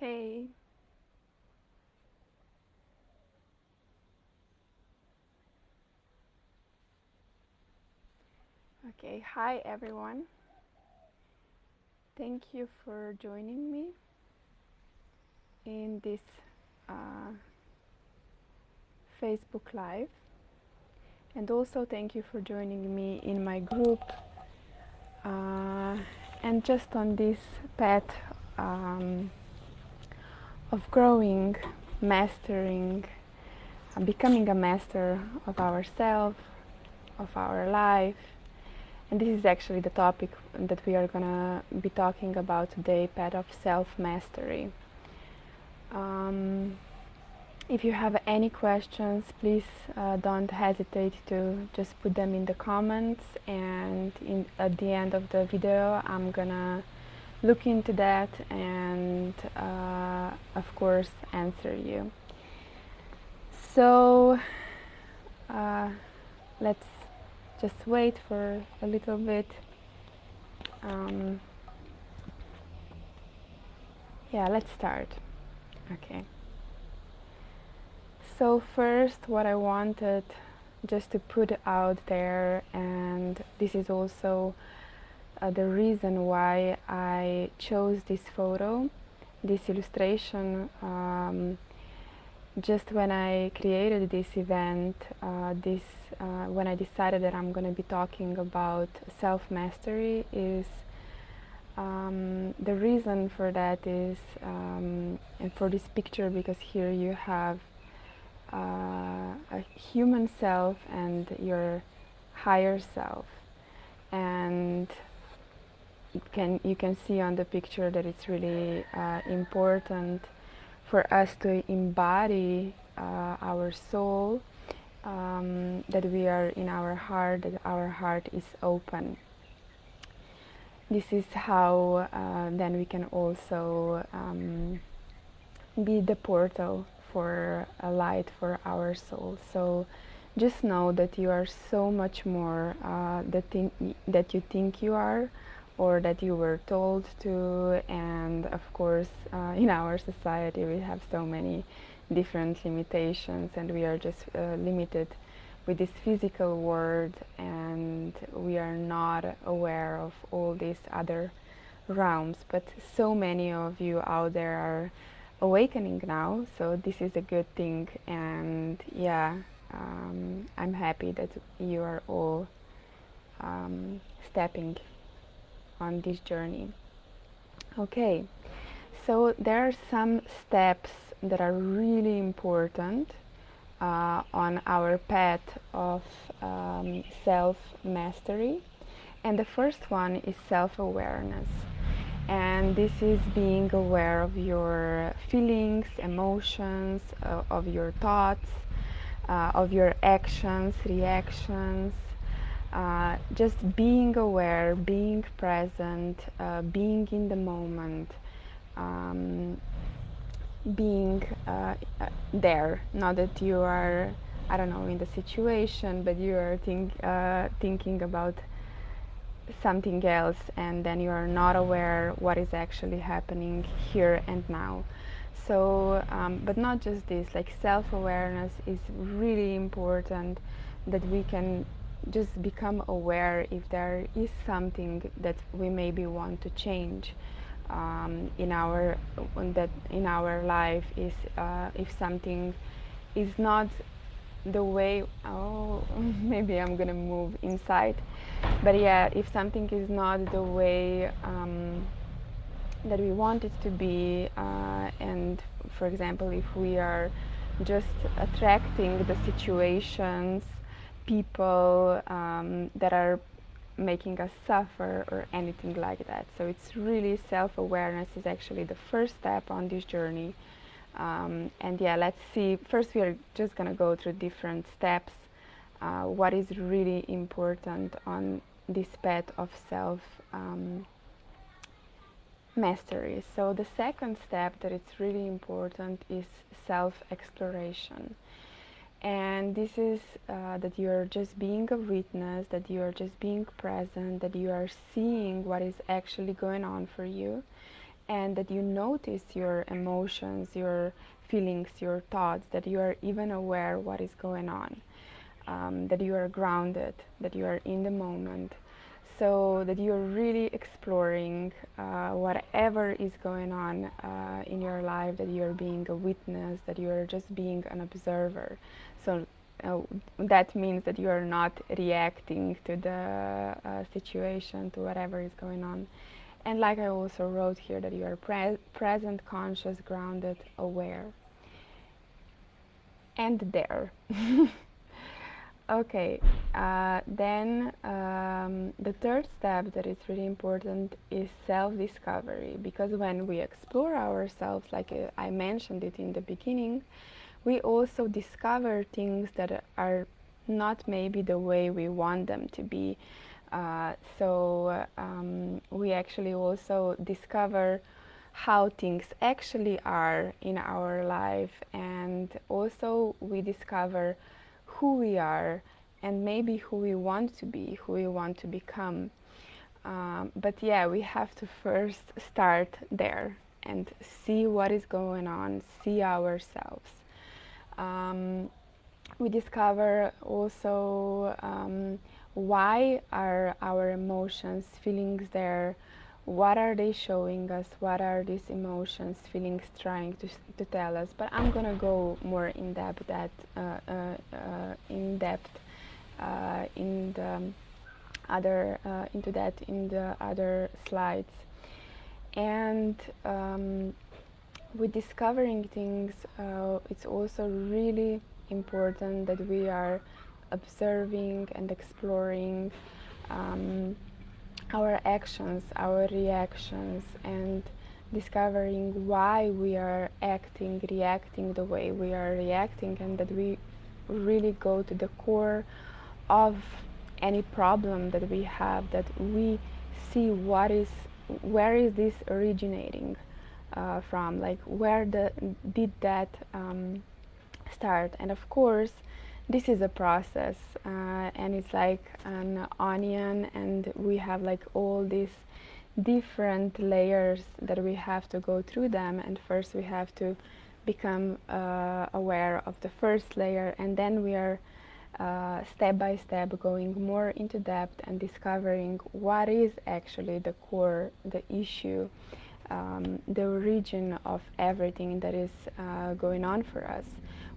Hey, okay, hi everyone. Thank you for joining me in this uh, Facebook Live, and also thank you for joining me in my group uh, and just on this path um, of growing, mastering, becoming a master of ourselves, of our life. And this is actually the topic that we are gonna be talking about today, path of self-mastery. Um, if you have any questions, please don't hesitate to just put them in the comments, and at the end of the video I'm gonna look into that and of course answer you. So uh, let's just wait for a little bit. Um, yeah, let's start. Okay. So first, what I wanted just to put out there, and this is also the reason why I chose this photo, this illustration. Just when I created this event, when I decided that I'm going to be talking about self-mastery, is the reason for that is, and for this picture, because here you have a human self and your higher self, and you can see on the picture that it's really important for us to embody our soul, that we are in our heart, that our heart is open. This is how then we can also be the portal for a light for our soul. So just know that you are so much more that you think you are, or that you were told to. And of course, in our society we have so many different limitations, and we are just limited with this physical world, and we are not aware of all these other realms. But so many of you out there are awakening now, so this is a good thing. And yeah, I'm happy that you are all stepping on this journey. Okay, so there are some steps that are really important on our path of self-mastery, and the first one is self-awareness. And this is being aware of your feelings, emotions, of your thoughts, of your actions, reactions. Just being aware, being present, being in the moment, um, being there. Not that you are, I don't know, in the situation, but you are thinking about something else, and then you are not aware what is actually happening here and now. So but not just this, like self-awareness is really important, that we can just become aware if there is something that we maybe want to change in our life, is if something is not the way, oh, maybe I'm gonna move inside, but yeah, if something is not the way that we want it to be, and for example, if we are just attracting the situations, people that are making us suffer or anything like that. So it's really, self-awareness is actually the first step on this journey. And yeah, let's see. First, we are just going to go through different steps, what is really important on this path of self mastery. So the second step that it's really important is self-exploration. And this is that you're just being a witness, that you are just being present, that you are seeing what is actually going on for you, and that you notice your emotions, your feelings, your thoughts, that you are even aware what is going on, that you are grounded, that you are in the moment, so that you're really exploring whatever is going on in your life, that you're being a witness, that you're just being an observer. So uh, that means that you are not reacting to the situation, to whatever is going on. And like I also wrote here, that you are present, conscious, grounded, aware, and there. Okay, then the third step that is really important is self-discovery, because when we explore ourselves, like I mentioned it in the beginning, we also discover things that are not maybe the way we want them to be. So we actually also discover how things actually are in our life, and also we discover who we are and maybe who we want to be, who we want to become. But yeah, we have to first start there and see what is going on, see ourselves. Um, we discover also why are our emotions, feelings there, what are they showing us, what are these emotions, feelings trying to tell us. But I'm gonna go more in depth in the other into that in the other slides. And with discovering things, it's also really important that we are observing and exploring our actions, our reactions, and discovering why we are acting, reacting the way we are reacting, and that we really go to the core of any problem that we have, that we see where is this originating from, like did that start. And of course this is a process, and it's like an onion, and we have like all these different layers that we have to go through them. And first we have to become aware of the first layer, and then we are step by step going more into depth and discovering what is actually the core, the issue, the origin of everything that is going on for us.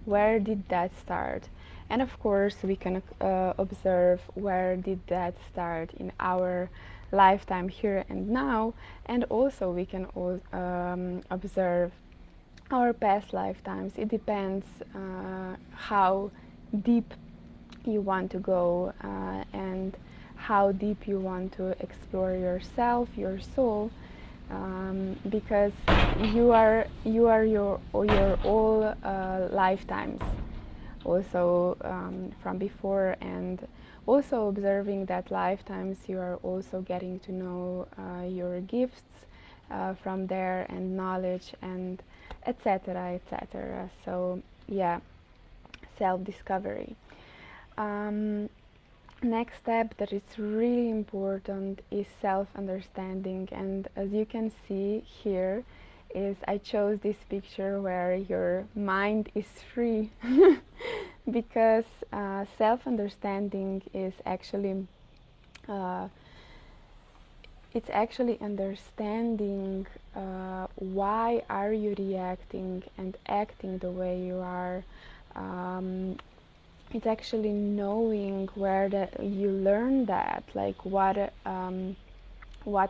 Where did that start? And of course we can observe where did that start in our lifetime here and now, and also we can observe our past lifetimes. It depends how deep you want to go, and how deep you want to explore yourself, your soul, because you are your all lifetimes also, from before. And also observing that lifetimes, you are also getting to know your gifts from there, and knowledge, and etc., etc. So yeah, self-discovery. Next step that is really important is self-understanding. And as you can see here, is I chose this picture where your mind is free because self-understanding is actually it's actually understanding why are you reacting and acting the way you are. It's actually knowing where you learn that, like what,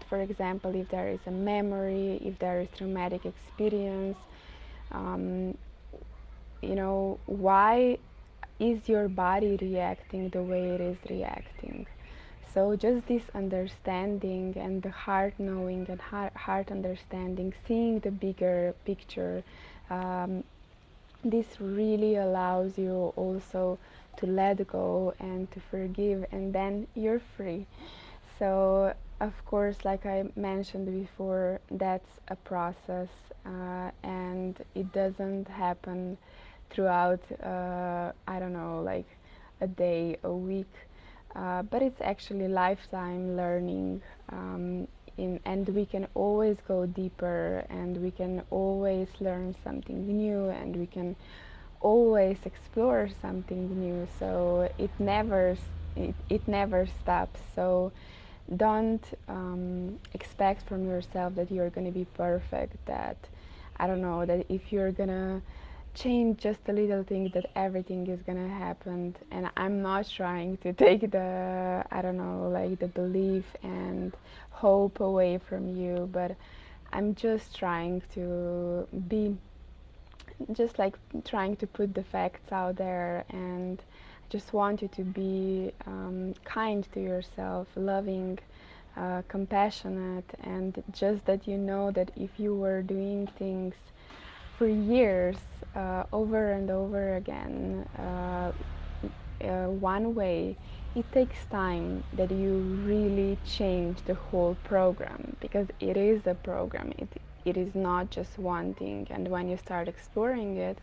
for example, if there is a memory, if there is traumatic experience, um, why is your body reacting the way it is reacting. So just this understanding, and the heart knowing, and heart understanding, seeing the bigger picture, this really allows you also to let go and to forgive, and then you're free. So of course, like I mentioned before, that's a process, and it doesn't happen throughout I don't know, like a day, a week, but it's actually lifetime learning. and we can always go deeper, and we can always learn something new, and we can always explore something new. So it never stops. So don't expect from yourself that you're going to be perfect, that I don't know, that if you're gonna change just a little thing that everything is gonna happen. And I'm not trying to take the, I don't know, like the belief and hope away from you, but I'm just trying to be, just like trying to put the facts out there, and I just want you to be kind to yourself, loving, compassionate, and just that you know that if you were doing things for years, over and over again, one way, it takes time that you really change the whole program, because it is a program. It is not just one thing, and when you start exploring it,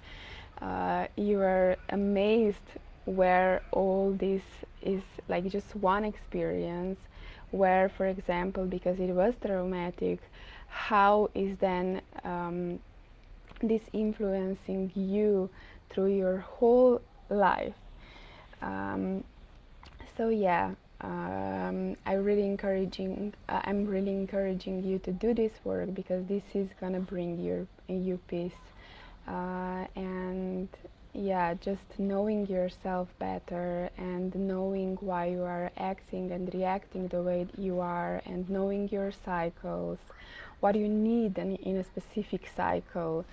you are amazed where all this is like just one experience, where, for example, because it was traumatic, how is then this influencing you through your whole life. Um, so yeah, I'm really encouraging you to do this work, because this is gonna bring you peace, and yeah, just knowing yourself better, and knowing why you are acting and reacting the way you are, and knowing your cycles, what do you need in a specific cycle,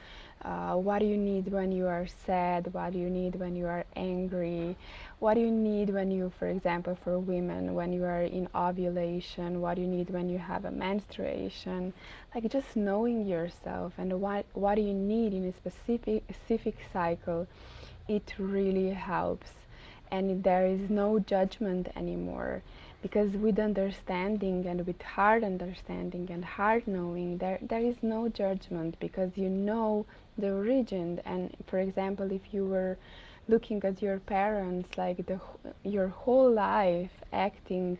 what do you need when you are sad, what do you need when you are angry, what do you need when you, for example, for women, when you are in ovulation, what do you need when you have a menstruation, like just knowing yourself and what do you need in a specific cycle, it really helps. And there is no judgment anymore, because with understanding and with hard understanding and hard knowing, there is no judgment, because you know the origin. And for example, if you were looking at your parents, like your whole life acting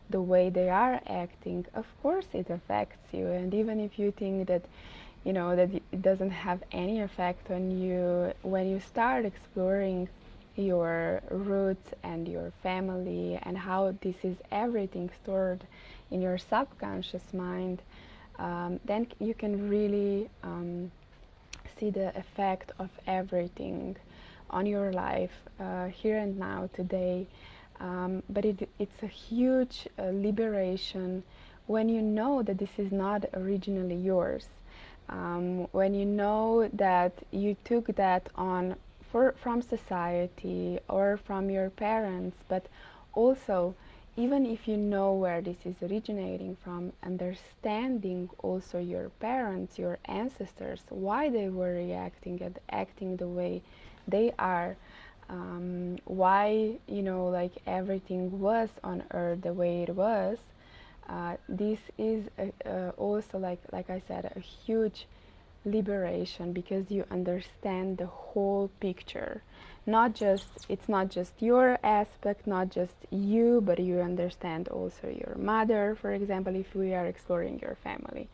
the way they are acting, of course it affects you. And even if you think that that it doesn't have any effect on you, when you start exploring your roots and your family and how this is everything stored in your subconscious mind, then you can really see the effect of everything on your life, here and now, today. But it's a huge liberation when you know that this is not originally yours. When you know that you took that on from society or from your parents, but also, even if you know where this is originating from, understanding also your parents, your ancestors, why they were reacting and acting the way they are, why like everything was on earth the way it was. This is also, like I said, a huge liberation, because you understand the whole picture. It's not just your aspect, not just you, but you understand also your mother. For example, if we are exploring your family,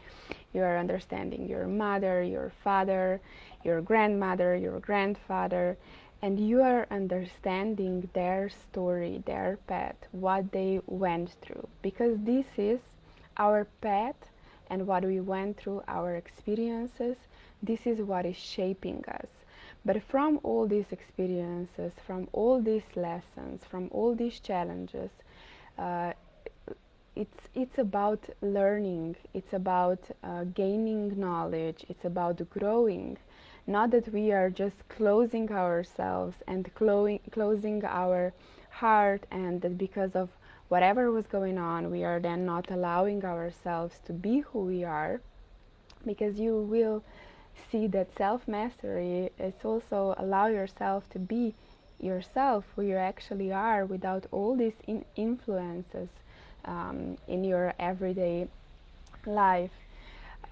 you are understanding your mother, your father, your grandmother, your grandfather, and you are understanding their story, their path, what they went through, because this is our path, and what we went through, our experiences, this is what is shaping us. But from all these experiences, from all these lessons, from all these challenges, uh, it's about learning, it's about gaining knowledge, it's about growing. Not that we are just closing ourselves and closing our heart, and that because of whatever was going on, we are then not allowing ourselves to be who we are, because you will see that self-mastery is also allow yourself to be yourself, who you actually are, without all these influences in your everyday life.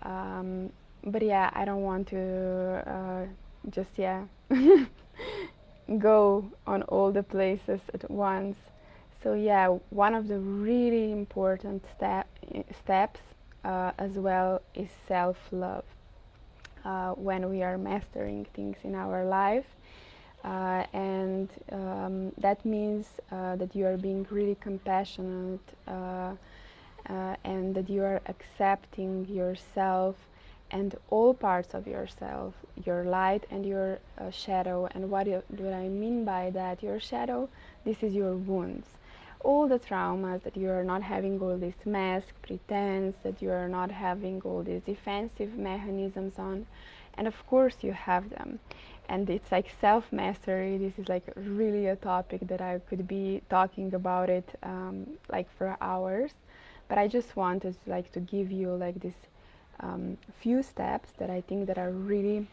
But yeah, I don't want to just go on all the places at once. So yeah, one of the really important steps as well is self-love. When we are mastering things in our life, and that means that you are being really compassionate, and that you are accepting yourself and all parts of yourself, your light and your shadow. And what do I mean by that? Your shadow, this is your wounds, all the traumas, that you are not having all this mask pretense, that you are not having all these defensive mechanisms on. And of course you have them. And it's like self-mastery. This is like really a topic that I could be talking about it like for hours. But I just wanted like to give you like this few steps that I think that are really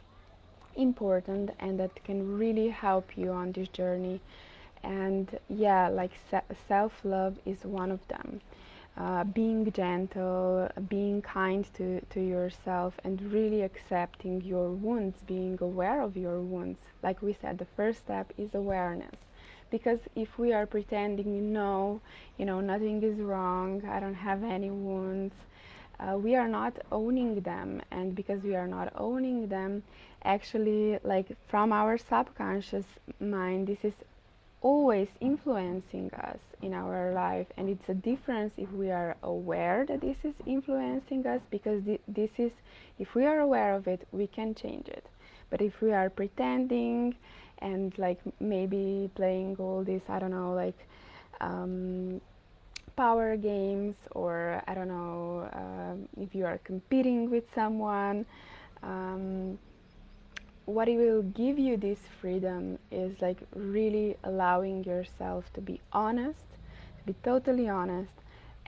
important and that can really help you on this journey. And yeah, like self-love is one of them. Being gentle, being kind to yourself, and really accepting your wounds, being aware of your wounds. Like we said, the first step is awareness. Because if we are pretending, no, nothing is wrong, I don't have any wounds, we are not owning them. And because we are not owning them, actually, like from our subconscious mind, this is always influencing us in our life. And it's a difference if we are aware that this is influencing us, because this is, if we are aware of it, we can change it. But if we are pretending and like maybe playing all this, I don't know, like power games, or I don't know, if you are competing with someone, what it will give you this freedom is like really allowing yourself to be honest, to be totally honest,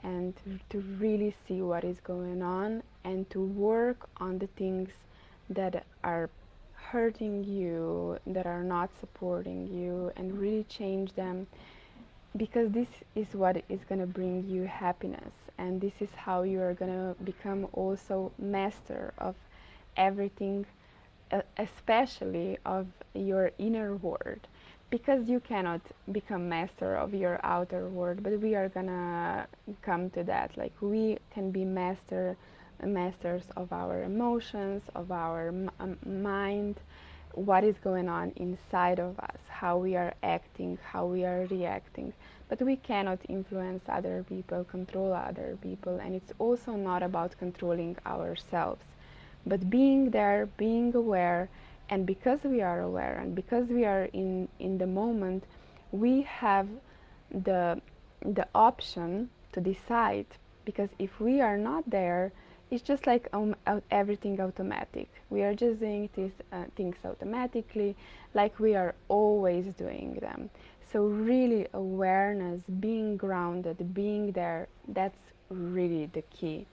and to really see what is going on, and to work on the things that are hurting you, that are not supporting you, and really change them, because this is what is going to bring you happiness. And this is how you are going to become also master of everything, especially of your inner world, because you cannot become master of your outer world. But we are gonna come to that. Like we can be masters of our emotions, of our mind, what is going on inside of us, how we are acting, how we are reacting. But we cannot influence other people, control other people. And it's also not about controlling ourselves, but being there, being aware. And because we are aware, and because we are in the moment, we have the option to decide. Because if we are not there, it's just like everything automatic. We are just doing things automatically, like we are always doing them. So really awareness, being grounded, being there, that's really the key.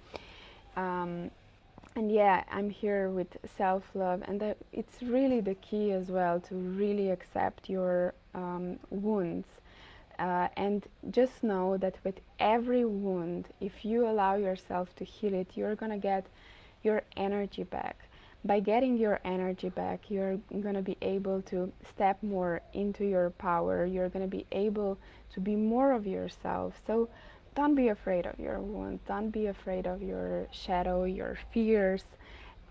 And yeah, I'm here with self-love, and it's really the key as well, to really accept your wounds. And just know that with every wound, if you allow yourself to heal it, you're gonna get your energy back. By getting your energy back, you're gonna be able to step more into your power. You're gonna be able to be more of yourself. So don't be afraid of your wounds. Don't be afraid of your shadow, your fears,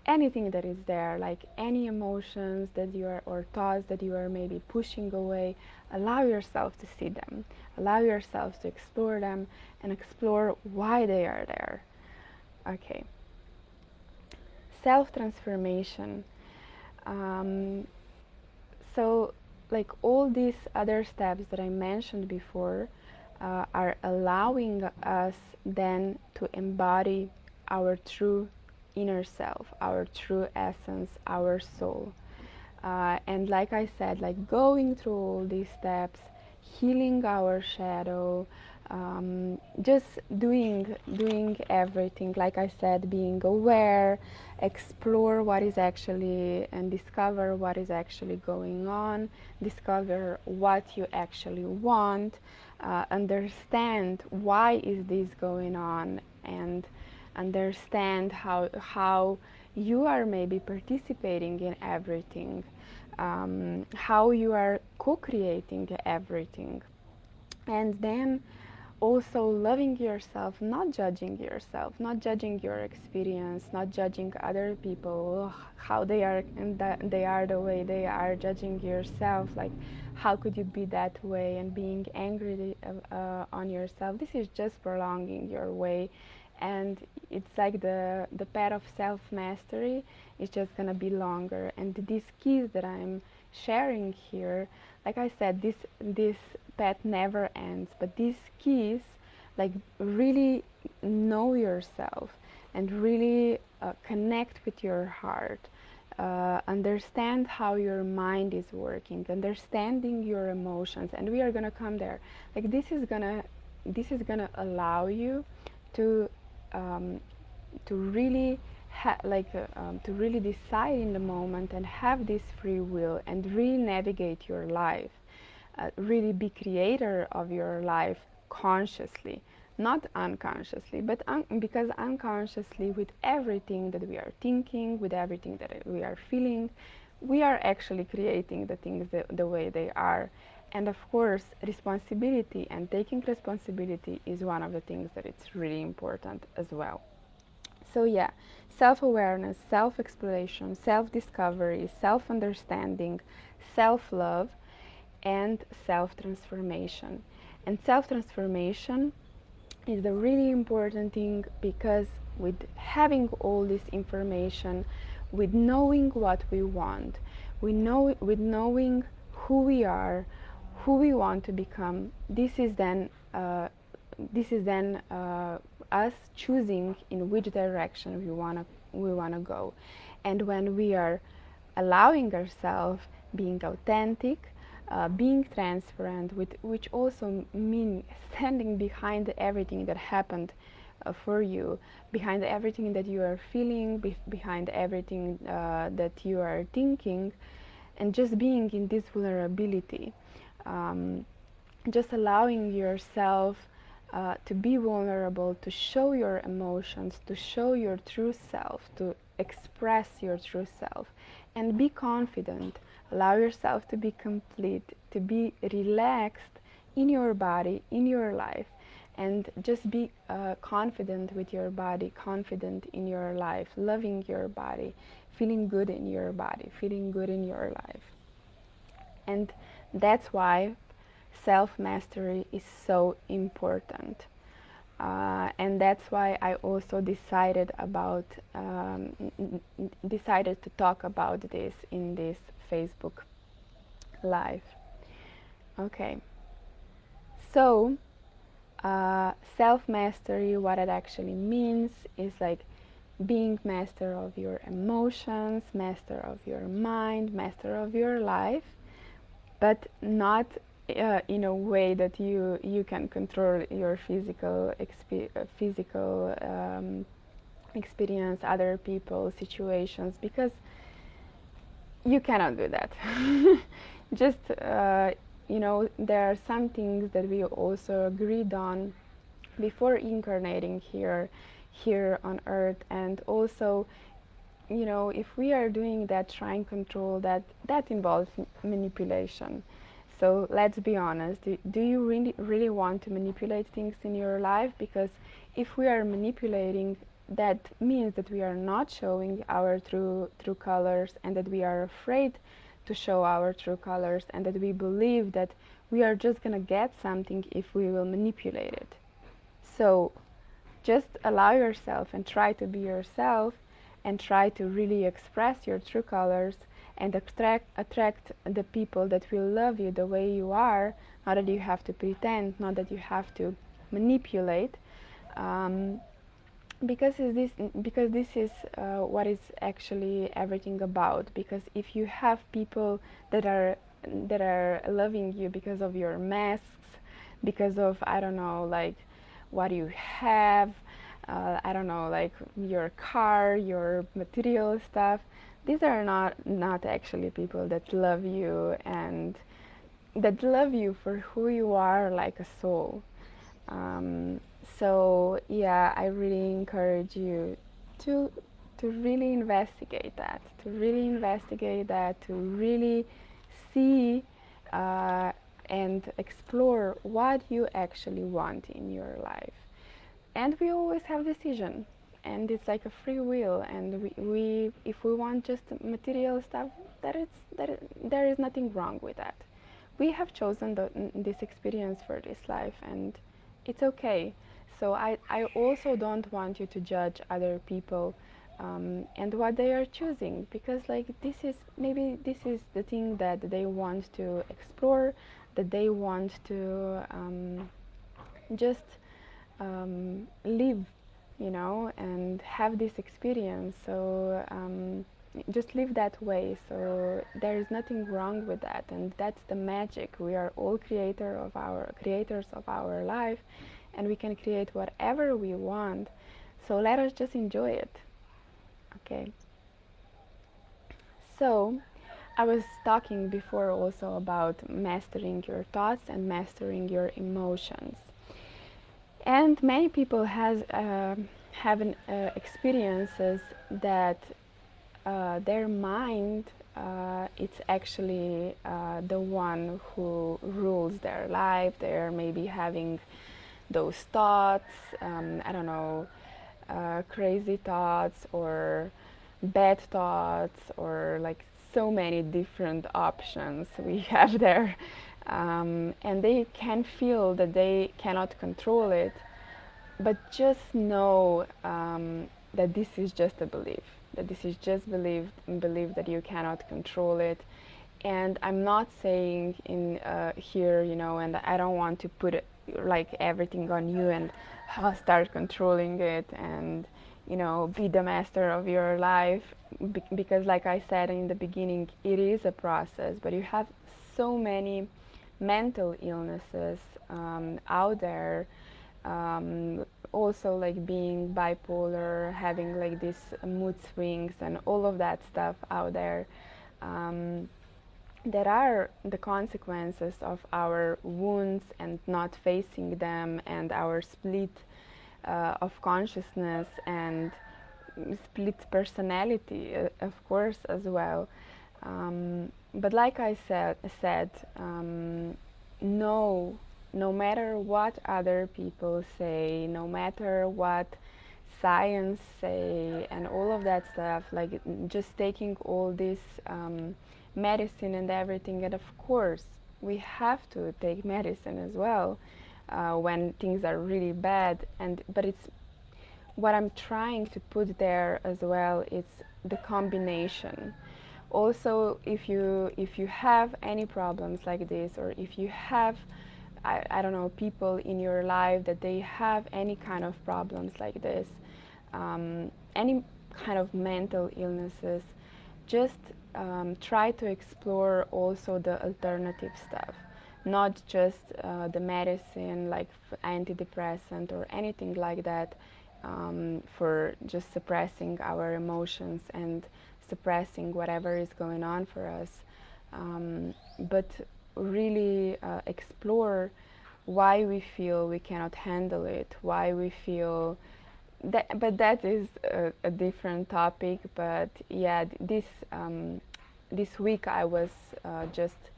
anything that is there, like any emotions that you are, or thoughts that you are maybe pushing away. Allow yourself to see them. Allow yourself to explore them, and explore why they are there. Okay. Self-transformation. So, like all these other steps that I mentioned before, are allowing us then to embody our true inner self, our true essence, our soul. And like I said, like going through all these steps, healing our shadow, just doing everything. Like I said, being aware, explore what is actually, and discover what is actually going on, discover what you actually want, understand why is this going on, and understand how you are maybe participating in everything, how you are co-creating everything. And then Also loving yourself, not judging yourself, not judging your experience, not judging other people, how they are and that they are the way they are, judging yourself, like how could you be that way, and being angry on yourself. This is just prolonging your way, and it's like the path of self-mastery is just gonna be longer. And these keys that I'm sharing here, like I said, this path never ends, but these keys, like, really know yourself and really connect with your heart, understand how your mind is working, understanding your emotions, and we are gonna come there. Like, this is gonna allow you to um, to really to really decide in the moment and have this free will and really navigate your life, really be creator of your life consciously, not unconsciously, but because unconsciously, with everything that we are thinking, with everything that we are feeling, we are actually creating the things the way they are. And of course, responsibility and taking responsibility is one of the things that it's really important as well. So yeah, self-awareness, self-exploration, self-discovery, self-understanding, self-love, and self-transformation. And self-transformation is a really important thing, because with having all this information, with knowing what we want, with knowing who we are, who we want to become, this is then us choosing in which direction we wanna go. And when we are allowing ourselves being authentic, being transparent, which also means standing behind everything that happened for you, behind everything that you are feeling, behind everything that you are thinking, and just being in this vulnerability, um, just allowing yourself to be vulnerable, to show your emotions, to show your true self, to express your true self, and be confident. Allow yourself to be complete, to be relaxed in your body, in your life, and just be confident with your body, confident in your life, loving your body, feeling good in your body, feeling good in your life. And that's why self-mastery is so important. And that's why I also decided to talk about this in this Facebook live. Okay, so self-mastery, what it actually means is like being master of your emotions, master of your mind, master of your life, but not in a way that you can control your physical experience, other people, situations, because you cannot do that. Just there are some things that we also agreed on before incarnating here on Earth, and also, if we are doing that, trying control, that involves manipulation. So let's be honest, do you really want to manipulate things in your life? Because if we are manipulating, that means that we are not showing our true colors, and that we are afraid to show our true colors, and that we believe that we are just gonna get something if we will manipulate it. So just allow yourself and try to be yourself, and try to really express your true colors, and attract the people that will love you the way you are, not that you have to pretend, not that you have to manipulate, um, because this is what is actually everything about. Because if you have people that are loving you because of your masks, because of, I don't know, like what you have, I don't know, like your car, your material stuff, these are not actually people that love you, and that love you for who you are, like a soul. um, so yeah, I really encourage you to really investigate that, to really see and explore what you actually want in your life. And we always have decision, and it's like a free will, and we if we want just material stuff, there is nothing wrong with that. We have chosen this experience for this life, and it's okay. So I also don't want you to judge other people and what they are choosing, because like this is the thing that they want to explore, that they want to just live, you know, and have this experience. So just live that way. So there is nothing wrong with that, and that's the magic. We are all creators of our life, and we can create whatever we want. So let us just enjoy it. Okay. So I was talking before also about mastering your thoughts and mastering your emotions. And many people have experiences that their mind it's actually the one who rules their life. They're maybe having those thoughts, I don't know, crazy thoughts or bad thoughts, or like so many different options we have there. And they can feel that they cannot control it, but just know that this is just a belief, that this is just belief that you cannot control it. And I'm not saying in here, you know, and I don't want to put like everything on you and start controlling it and, you know, be the master of your life, because like I said in the beginning, it is a process. But you have so many mental illnesses out there, also like being bipolar, having like these mood swings and all of that stuff out there. That are the consequences of our wounds and not facing them, and our split of consciousness and split personality, of course, as well. But like I said, no matter what other people say, no matter what science say, and all of that stuff, like just taking all this medicine and everything, and of course we have to take medicine as well when things are really bad. But it's what I'm trying to put there as well is the combination. Also, if you have any problems like this, or if you have I don't know, people in your life that they have any kind of problems like this, any kind of mental illnesses, just try to explore also the alternative stuff, not just the medicine like antidepressant or anything like that, for just suppressing our emotions and suppressing whatever is going on for us, but really explore why we feel we cannot handle it, why we feel that. But that is a different topic. But yeah, this week I was just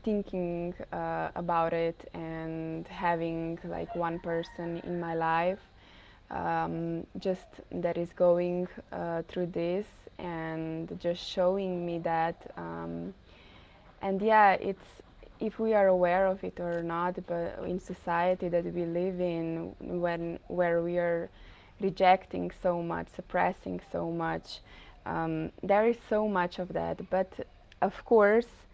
thinking about it, and having like one person in my life just that is going through this, and just showing me that. And yeah, it's, if we are aware of it or not, but in society that we live in, where we are rejecting so much, suppressing so much, there is so much of that. But of course,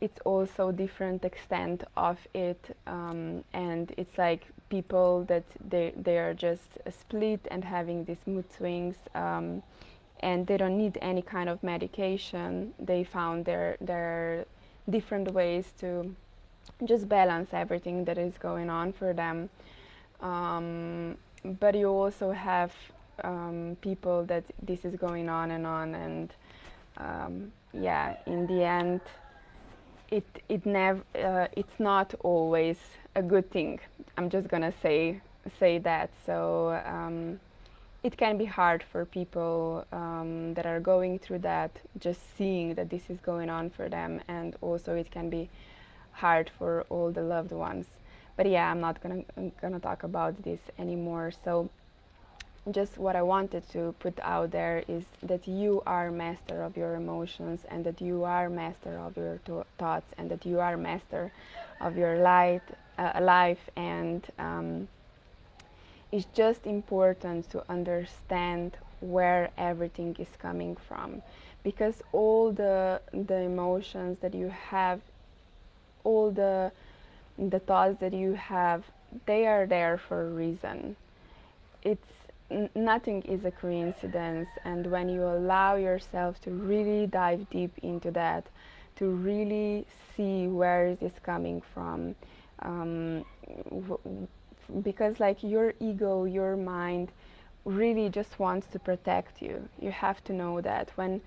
it's also different extent of it, and it's like people that they are just split and having these mood swings, and they don't need any kind of medication. They found their different ways to just balance everything that is going on for them. But you also have people that this is going on, and yeah, in the end, it's not always a good thing. I'm just gonna say that. So it can be hard for people that are going through that, just seeing that this is going on for them, and also it can be hard for all the loved ones. But yeah, I'm not gonna talk about this anymore. So just what I wanted to put out there is that you are master of your emotions, and that you are master of your thoughts, and that you are master of your life, and it's just important to understand where everything is coming from, because all the emotions that you have, all the thoughts that you have, they are there for a reason. It's nothing is a coincidence, and when you allow yourself to really dive deep into that, to really see where is this coming from, because like your ego, your mind really just wants to protect you. You have to know that when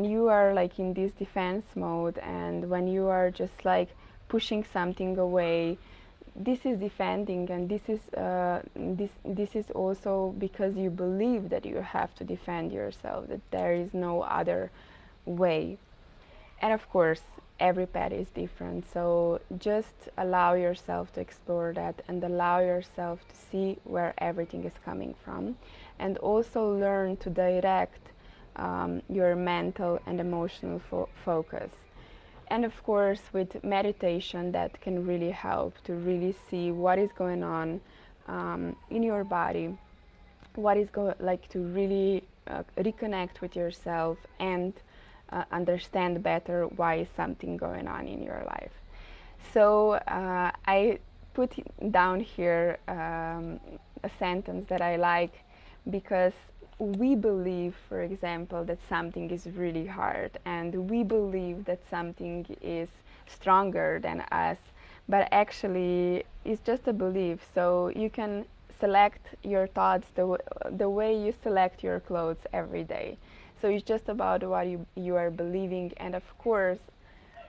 you are like in this defense mode, and when you are just like pushing something away, this is defending, and this is also because you believe that you have to defend yourself, that there is no other way. And of course, every pet is different, so just allow yourself to explore that, and allow yourself to see where everything is coming from, and also learn to direct your mental and emotional focus. And of course, with meditation, that can really help to really see what is going on in your body, what is like to really reconnect with yourself, and understand better why is something going on in your life. So I put down here a sentence that I like, because we believe, for example, that something is really hard, and we believe that something is stronger than us, but actually it's just a belief. So you can select your thoughts the way you select your clothes every day. So it's just about what you are believing. And of course,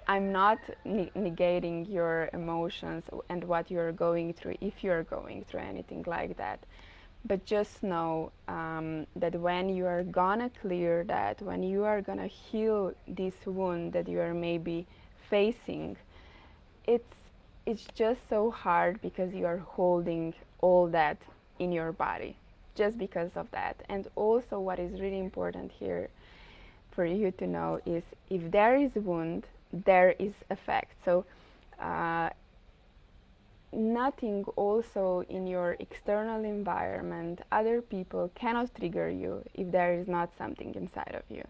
I'm not negating your emotions and what you're going through, if you're going through anything like that. But just know that when you are gonna clear that, when you are gonna heal this wound that you are maybe facing, it's just so hard, because you are holding all that in your body, just because of that. And also, what is really important here for you to know is, if there is a wound, there is effect. So nothing also in your external environment, other people cannot trigger you if there is not something inside of you.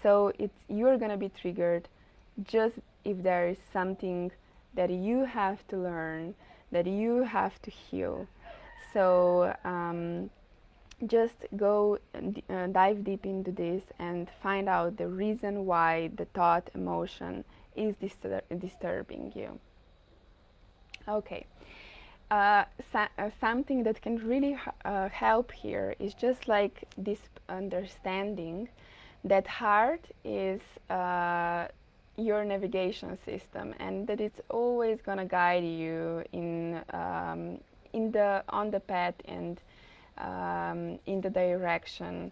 So you're gonna be triggered just if there is something that you have to learn, that you have to heal. So just go dive deep into this, and find out the reason why the thought, emotion is disturbing you. Okay. Something that can really help here is just like this understanding that heart is your navigation system, and that it's always gonna guide you on the path, and in the direction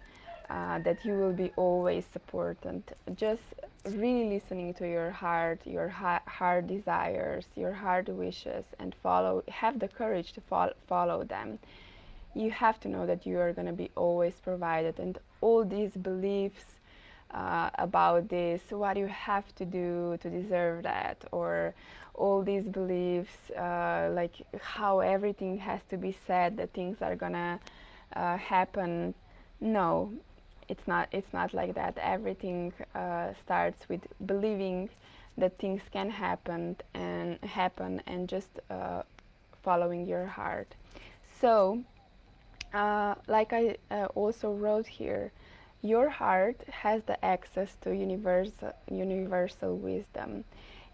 that you will be always supported. Just really listening to your heart desires, your heart wishes, and have the courage to follow them. You have to know that you are going to be always provided, and all these beliefs about this, what you have to do to deserve that, or all these beliefs like how everything has to be said, that things are gonna happen. No, it's not like that. Everything starts with believing that things can happen, and just following your heart. So like I also wrote here, your heart has the access to universal wisdom,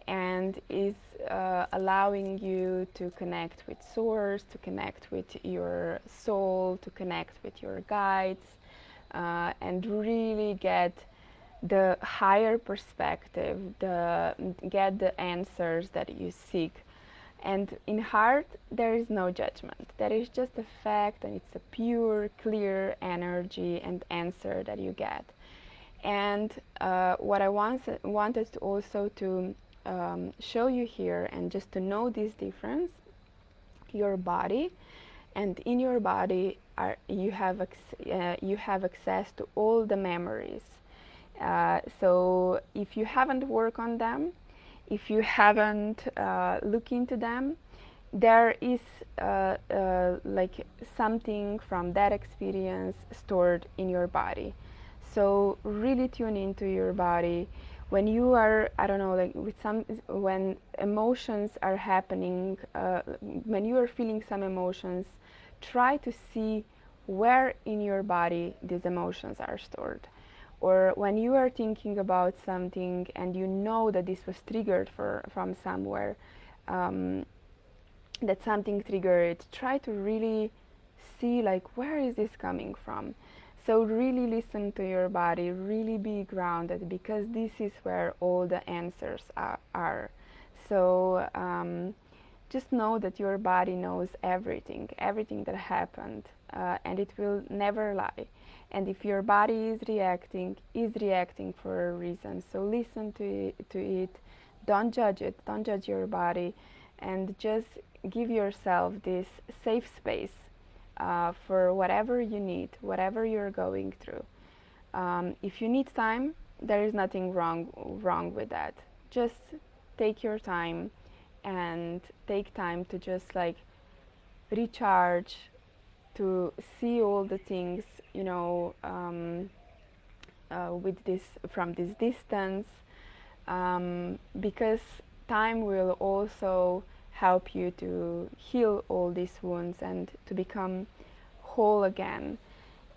and is allowing you to connect with source, to connect with your soul, to connect with your guides, and really get the higher perspective, get the answers that you seek. And in heart, there is no judgment. There is just a fact, and it's a pure, clear energy and answer that you get. And what I wanted to also to show you here, and just to know this difference, your body, and in your body you have access to all the memories. So if you haven't worked on them, if you haven't looked into them, there is like something from that experience stored in your body. So really tune into your body when you are, I don't know, like with some, when emotions are happening, when you are feeling some emotions, try to see where in your body these emotions are stored. Or when you are thinking about something and you know that this was triggered from somewhere, that something triggered it, try to really see like where is this coming from. So really listen to your body, really be grounded, because this is where all the answers are. So just know that your body knows everything that happened, and it will never lie. And if your body is reacting for a reason. So listen to it. Don't judge it. Don't judge your body, and just give yourself this safe space for whatever you need, whatever you're going through. If you need time, there is nothing wrong with that. Just take your time, and take time to just like recharge, to see all the things, with this, from this distance, because time will also help you to heal all these wounds and to become whole again,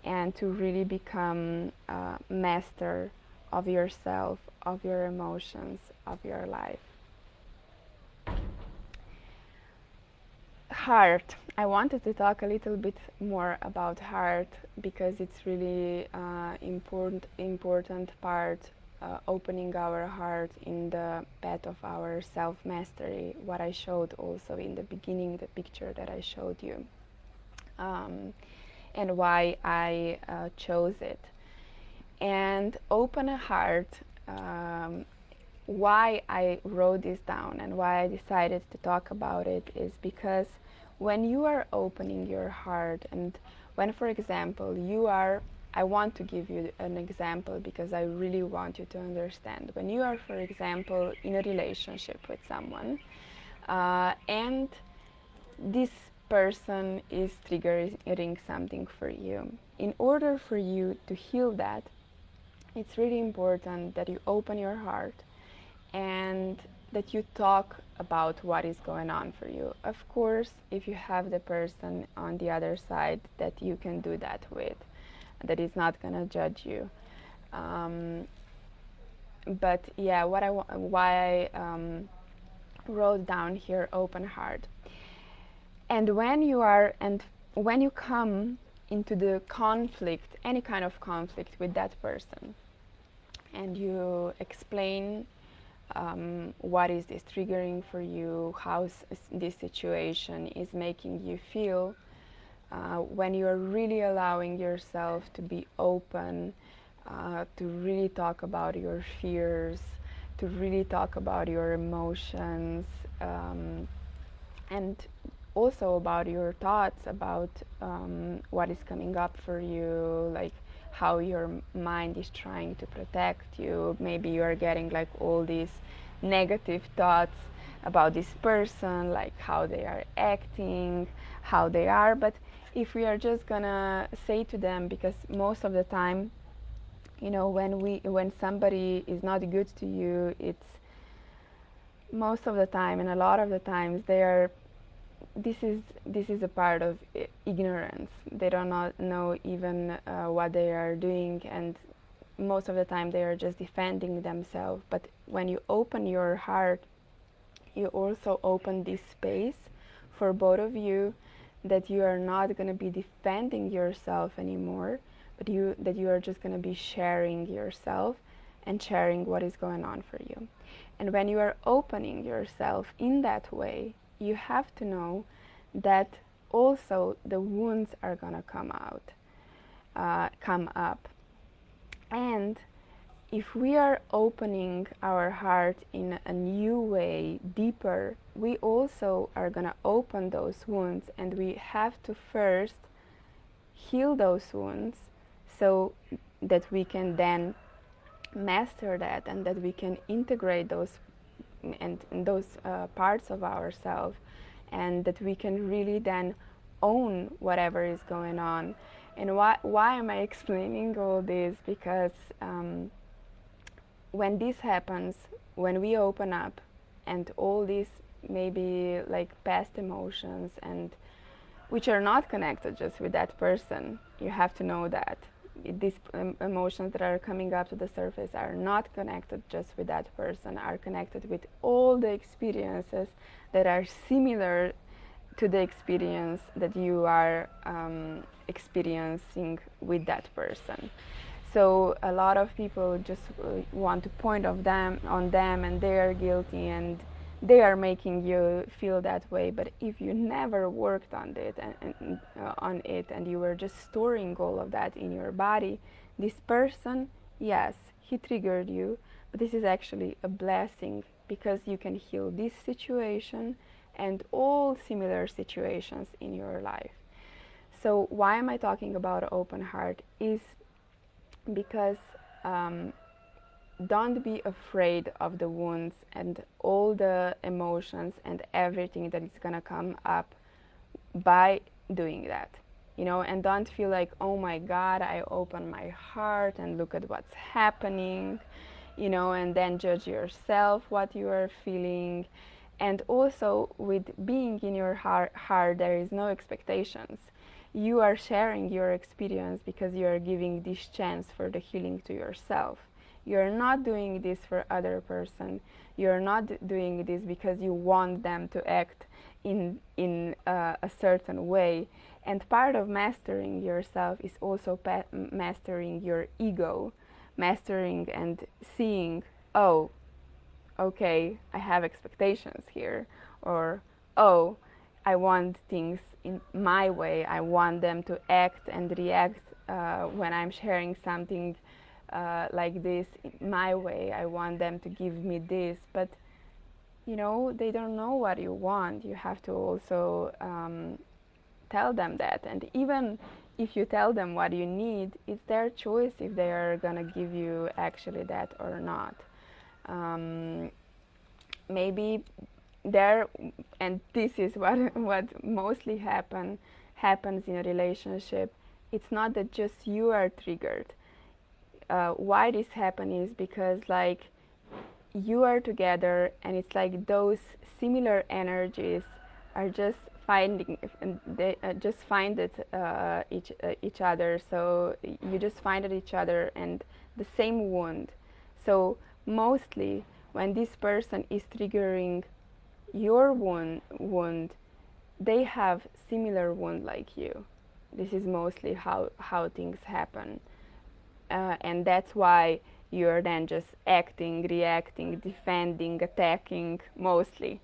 and to really become a master of yourself, of your emotions, of your life. Heart. I wanted to talk a little bit more about heart, because it's really important part, opening our heart in the path of our self-mastery, what I showed also in the beginning, the picture that I showed you, and why I chose it. And open a heart, why I wrote this down and why I decided to talk about it is because when you are opening your heart, and when, for example, I want to give you an example because I really want you to understand. When you are, for example, in a relationship with someone, and this person is triggering something for you, in order for you to heal that, it's really important that you open your heart and that you talk about what is going on for you. Of course, if you have the person on the other side that you can do that with, that is not gonna judge you. But yeah, why I wrote down here open heart. And when you come into the conflict, any kind of conflict with that person, and you explain what is this triggering for you, how this situation is making you feel, when you are really allowing yourself to be open, to really talk about your fears, to really talk about your emotions, and also about your thoughts, about what is coming up for you, like how your mind is trying to protect you. Maybe you are getting like all these negative thoughts about this person, like how they are acting, how they are. But if we are just gonna say to them, because most of the time, when somebody is not good to you, it's most of the time, and a lot of the times, this is a part of ignorance. They do not know even what they are doing, and most of the time they are just defending themselves. But when you open your heart, you also open this space for both of you, that you are not going to be defending yourself anymore, but that you are just going to be sharing yourself and sharing what is going on for you. And when you are opening yourself in that way, you have to know that also the wounds are gonna come up. And if we are opening our heart in a new way, deeper, we also are gonna open those wounds, and we have to first heal those wounds so that we can then master that, and that we can integrate those and those parts of ourselves, and that we can really then own whatever is going on. And why am I explaining all this? Because when this happens, when we open up, and all these maybe like past emotions, and which are not connected just with that person, you have to know that these emotions that are coming up to the surface are not connected just with that person, are connected with all the experiences that are similar to the experience that you are experiencing with that person. So a lot of people just want to point on them, and they are guilty, and they are making you feel that way. But if you never worked on it, and you were just storing all of that in your body, this person, yes, he triggered you, but this is actually a blessing, because you can heal this situation and all similar situations in your life. So why am I talking about open heart? Is because don't be afraid of the wounds and all the emotions and everything that is gonna come up by doing that, and don't feel like, oh my God, I open my heart and look at what's happening, and then judge yourself what you are feeling. And also, with being in your heart, there is no expectations. You are sharing your experience because you are giving this chance for the healing to yourself. You're not doing this for other person. You're not doing this because you want them to act in a certain way. And part of mastering yourself is also mastering your ego, mastering and seeing, oh, okay, I have expectations here, or oh, I want things in my way. I want them to act and react when I'm sharing something like this in my way. I want them to give me this, but they don't know what you want. You have to also tell them that, and even if you tell them what you need, it's their choice if they are gonna give you actually that or not. Maybe there, and this is what mostly happens in a relationship. It's not that just you are triggered. Why this happens is because like you are together, and it's like those similar energies are just finding, they just find it each other. So you just find it each other, and the same wound. So mostly when this person is triggering your wound, they have similar wound like you. This is mostly how things happen, and that's why you're then just acting, reacting, defending, attacking mostly.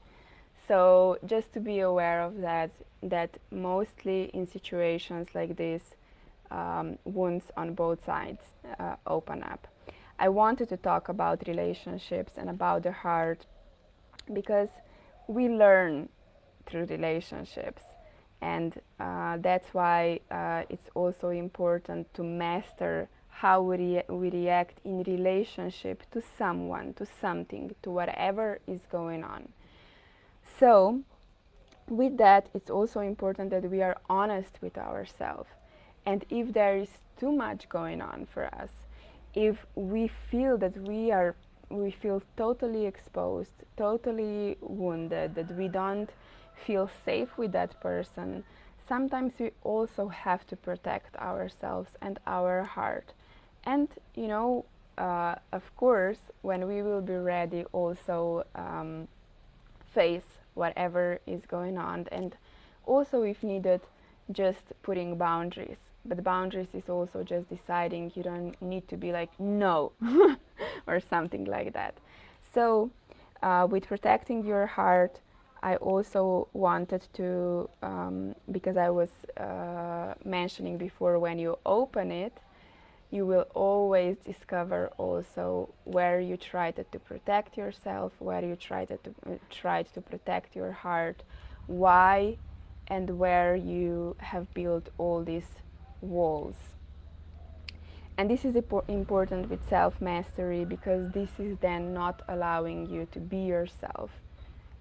So just to be aware of that mostly in situations like this, wounds on both sides open up. I wanted to talk about relationships and about the heart because we learn through relationships, and that's why it's also important to master how we react in relationship to someone, to something, to whatever is going on. So with that, it's also important that we are honest with ourselves, and if there is too much going on for us, if we feel that we feel totally exposed, totally wounded, that we don't feel safe with that person, sometimes we also have to protect ourselves and our heart. And of course, when we will be ready, also face whatever is going on, and also, if needed, just putting boundaries. But boundaries is also just deciding. You don't need to be like no or something like that. So with protecting your heart, I also wanted to, because I was mentioning before, when you open it, you will always discover also where you tried to protect yourself, where you tried to protect your heart, why, and where you have built all these walls. And this is important with self-mastery, because this is then not allowing you to be yourself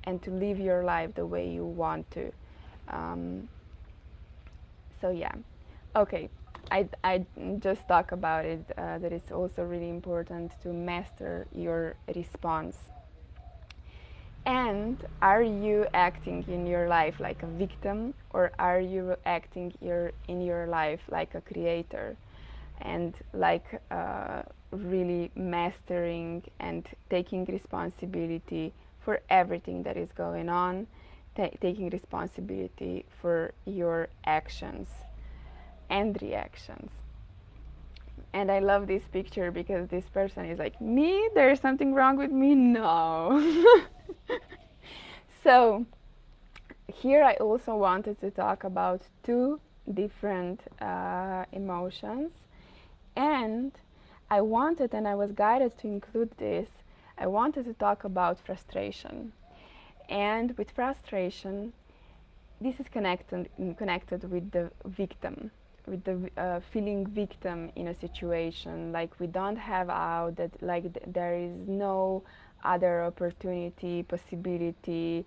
and to live your life the way you want to. So yeah, okay. I just talk about it, that it's also really important to master your response. And are you acting in your life like a victim, or are you acting in your life like a creator, and like really mastering and taking responsibility for everything that is going on, taking responsibility for your actions and reactions. And I love this picture because this person is like, me? There's something wrong with me? No. So here I also wanted to talk about two different emotions, and I wanted, and I was guided to include this, I wanted to talk about frustration. And with frustration, this is connected with the victim, with the feeling victim in a situation, like we don't have out, that like there is no other opportunity, possibility.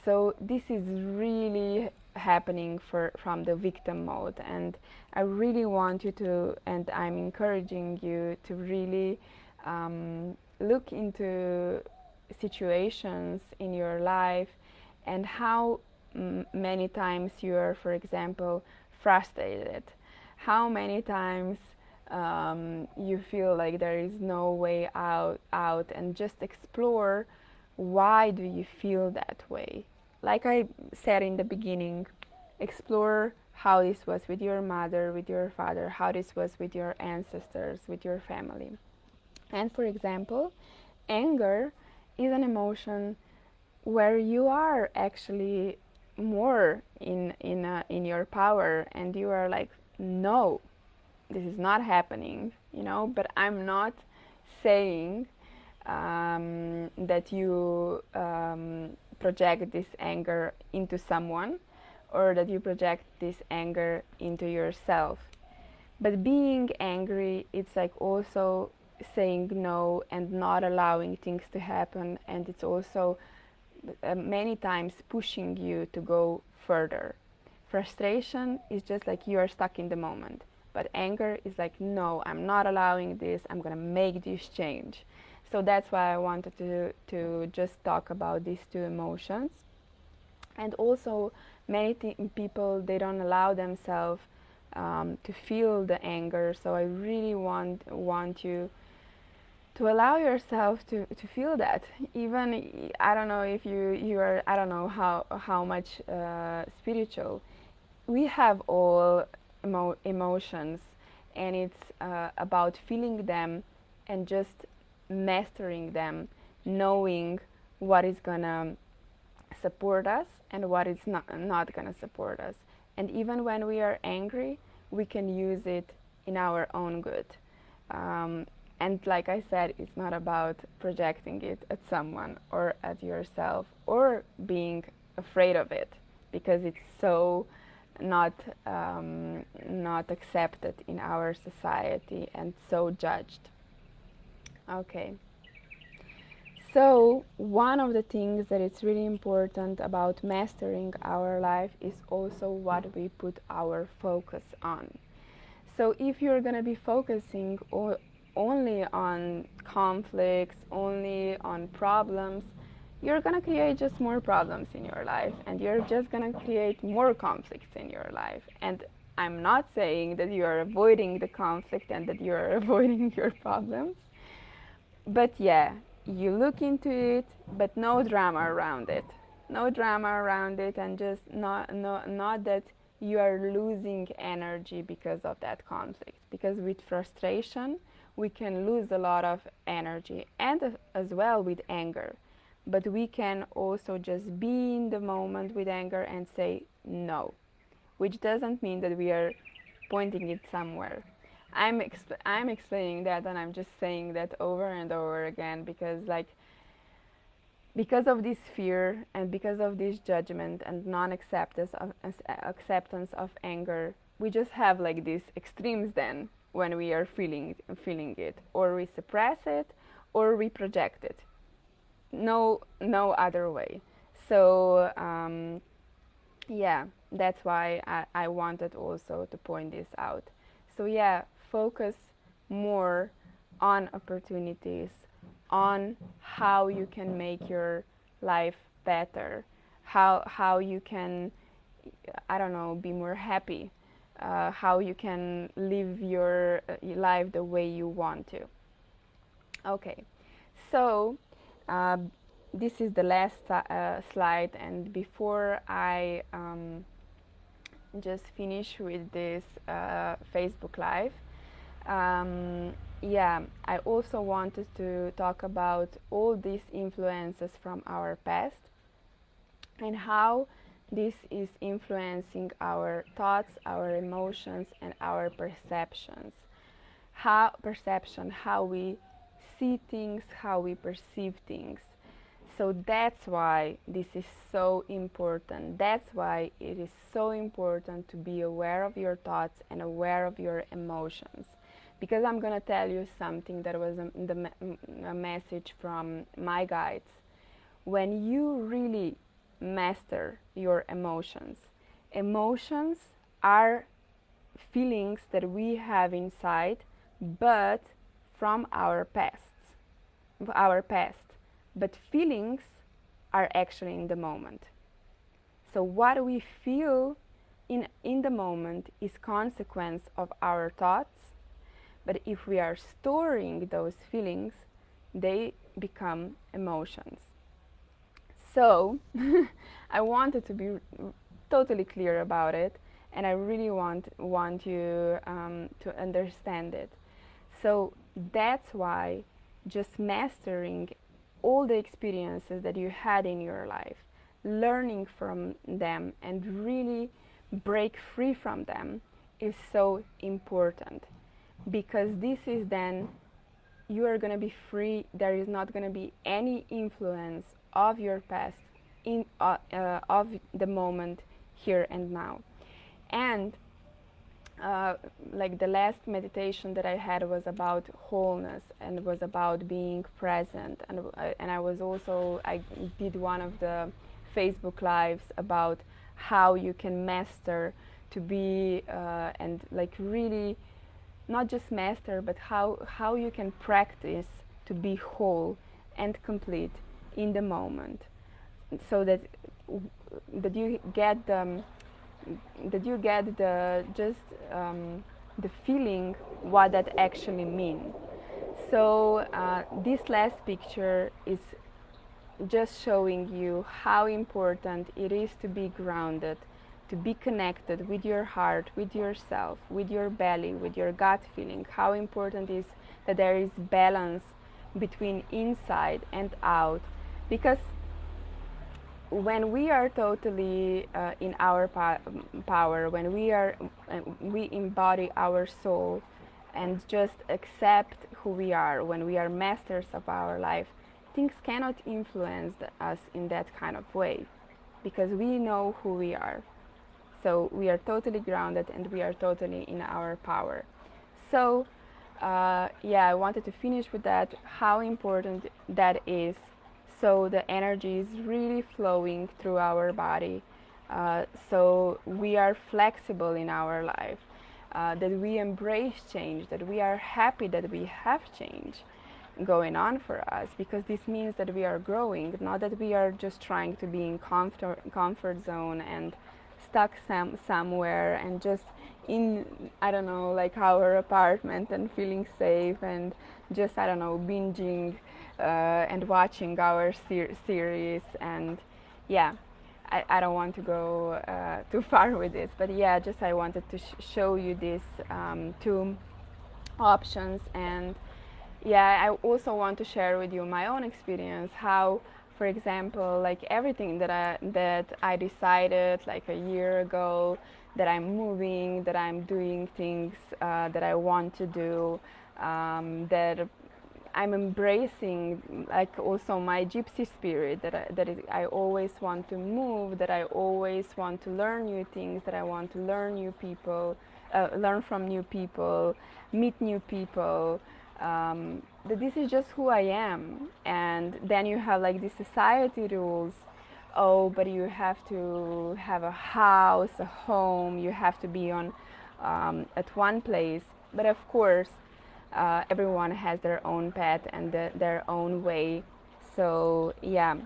So this is really happening from the victim mode, and I really want you to, and I'm encouraging you to really look into situations in your life and how many times you are, for example, frustrated, how many times you feel like there is no way out, and just explore why do you feel that way. Like I said in the beginning, explore how this was with your mother, with your father, how this was with your ancestors, with your family. And for example, anger is an emotion where you are actually more in your power, and you are like, no, this is not happening, you know. But I'm not saying that you project this anger into someone, or that you project this anger into yourself. But being angry, it's like also saying no and not allowing things to happen, and it's also many times pushing you to go further. Frustration is just like you are stuck in the moment, but anger is like, no, I'm not allowing this, I'm gonna make this change. So that's why I wanted to just talk about these two emotions. And also, many people, they don't allow themselves to feel the anger. So I really want you to allow yourself to feel that. Even I don't know if you are, I don't know how much spiritual. We have all emotions, and it's about feeling them and just mastering them, knowing what is gonna support us and what is not gonna support us. And even when we are angry, we can use it in our own good. And like I said, it's not about projecting it at someone or at yourself, or being afraid of it, because it's so not accepted in our society and so judged. Okay. So one of the things that is really important about mastering our life is also what we put our focus on. So if you're going to be focusing only on conflicts, only on problems, you're going to create just more problems in your life, and you're just going to create more conflicts in your life. And I'm not saying that you are avoiding the conflict and that you are avoiding your problems, but yeah, you look into it, but no drama around it. No drama around it, and just not that you are losing energy because of that conflict. Because with frustration, we can lose a lot of energy, and as well with anger. but we can also just be in the moment with anger and say no, which doesn't mean that we are pointing it somewhere. I'm explaining that, and I'm just saying that over and over again because because of this fear and because of this judgment and acceptance of anger, we just have like these extremes then when we are feeling it, or we suppress it or we project it. No other way. So yeah, that's why I wanted also to point this out. So yeah, focus more on opportunities, on how you can make your life better, how you can, I don't know, be more happy, how you can live your life the way you want to. Okay, so uh, this is the last slide, and before I just finish with this Facebook Live, yeah, I also wanted to talk about all these influences from our past and how this is influencing our thoughts, our emotions, and our perceptions. How we see things, how we perceive things. So that's why this is so important. That's why it is so important to be aware of your thoughts and aware of your emotions. Because I'm going to tell you something that was a message from my guides. When you really master your emotions, emotions are feelings that we have inside, but from our past. But feelings are actually in the moment. So what we feel in the moment is consequence of our thoughts, but if we are storing those feelings, they become emotions. So I wanted to be totally clear about it, and I really want you to understand it. So that's why just mastering all the experiences that you had in your life, learning from them and really break free from them is so important, because this is then you are going to be free. There is not going to be any influence of your past of the moment here and now. And like the last meditation that I had was about wholeness and was about being present, and I did one of the Facebook lives about how you can master to be and like really not just master, but how you can practice to be whole and complete in the moment, so that you get the just the feeling what that actually means. So this last picture is just showing you how important it is to be grounded, to be connected with your heart, with yourself, with your belly, with your gut feeling. How important it is that there is balance between inside and out, because when we are totally in our power, when we embody our soul and just accept who we are, when we are masters of our life, things cannot influence us in that kind of way, because we know who we are. So we are totally grounded and we are totally in our power. So yeah, I wanted to finish with that, how important that is. So the energy is really flowing through our body. So we are flexible in our life, that we embrace change, that we are happy that we have change going on for us, because this means that we are growing, not that we are just trying to be in comfort zone and stuck somewhere and just in, I don't know, like our apartment and feeling safe and just, I don't know, binging and watching our series. And yeah, I don't want to go too far with this, but yeah, just I wanted to show you these two options. And yeah, I also want to share with you my own experience, how for example, like everything that I decided like a year ago, that I'm moving, that I'm doing things that I want to do, that I'm embracing, like also my gypsy spirit, I always want to move, that I always want to learn new things, that I want to learn new people, learn from new people, meet new people, that this is just who I am. And then you have like these society rules. Oh, but you have to have a house, a home, you have to be on at one place. But of course, everyone has their own path and their own way. So yeah,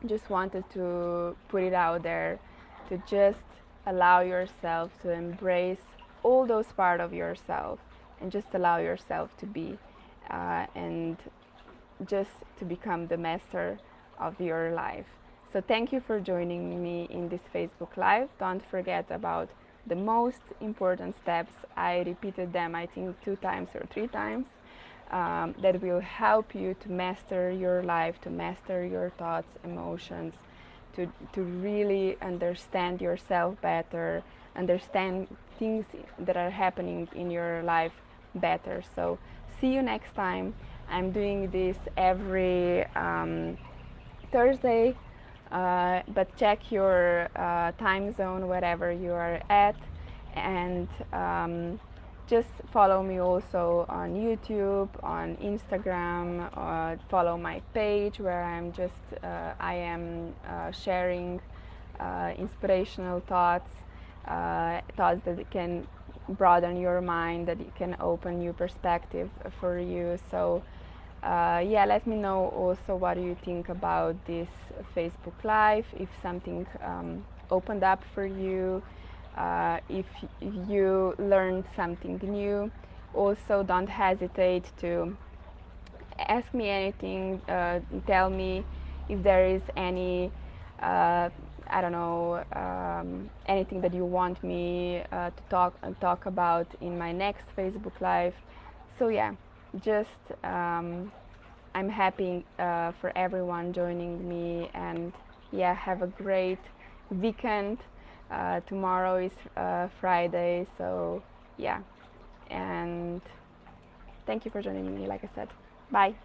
just wanted to put it out there, to just allow yourself to embrace all those parts of yourself and just allow yourself to be, and just to become the master of your life. So thank you for joining me in this Facebook Live. Don't forget about the most important steps. I repeated them, I think, 2 times or 3 times, that will help you to master your life, to master your thoughts, emotions, to really understand yourself better, understand things that are happening in your life better. So see you next time. I'm doing this every Thursday, but check your time zone wherever you are at, and just follow me also on YouTube, on Instagram, follow my page where I am sharing inspirational thoughts, thoughts that can broaden your mind, that it can open new perspective for you. So yeah, let me know also what you think about this Facebook Live, if something opened up for you, if you learned something new. Also, don't hesitate to ask me anything, tell me if there is any, I don't know, anything that you want me to talk about in my next Facebook Live. So yeah, just I'm happy for everyone joining me, and yeah, have a great weekend. Tomorrow is Friday, so yeah, and thank you for joining me, like I said. Bye.